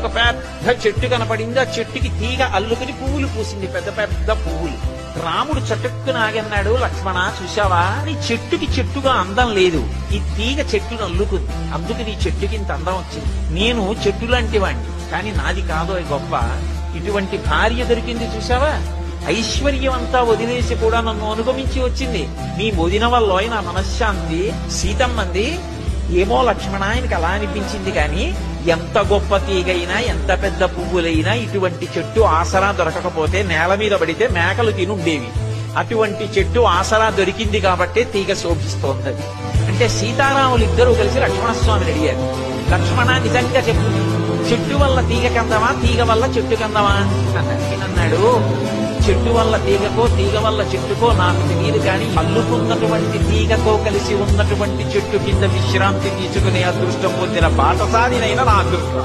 ఒక పెద్ద చెట్టు కనపడింది. ఆ చెట్టుకి తీగ అల్లుకుని పువ్వులు పూసింది, పెద్ద పెద్ద పువ్వులు. రాముడు చటుక్కున ఆగన్నాడు, లక్ష్మణ చూశావా, నీ చెట్టుకి చెట్టుగా అందం లేదు, ఈ తీగ చెట్టును అల్లుకుంది, అందుకు నీ చెట్టుకి ఇంత అందం వచ్చింది. నేను చెట్టు లాంటి వాణ్ణి, కానీ నాది కాదో గొప్ప. ఇటువంటి భార్య దొరికింది చూశావా, ఐశ్వర్యం అంతా వదిలేసి కూడా నన్ను అనుగమించి వచ్చింది. నీ వదిన వల్ల నా మనశ్శాంతి. సీతమ్మంది, ఏమో లక్ష్మణ ఆయనకి అలా అనిపించింది, కానీ ఎంత గొప్ప తీగైనా ఎంత పెద్ద పువ్వులైనా ఇటువంటి చెట్టు ఆసరా దొరకకపోతే నేల మీద పడితే మేకలు తినుండేవి. అటువంటి చెట్టు ఆసరా దొరికింది కాబట్టే తీగ శోభిస్తోంది. అంటే సీతారాములు ఇద్దరూ కలిసి లక్ష్మణస్వామిని అడిగారు, లక్ష్మణ నిజంగా చెప్పు, చెట్టు వల్ల తీగ కందమా, తీగ వల్ల చెట్టు కందమా అన్నాడు. చెట్టు వల్ల తీగకో తీగ వల్ల చెట్టుకో నాకు తెలియదు, కానీ అల్లుకున్నటువంటి తీగతో కలిసి ఉన్నటువంటి చెట్టు కింద విశ్రాంతి తీసుకునే అదృష్టం పొందిన బాటసారినైనా నా అదృష్టం.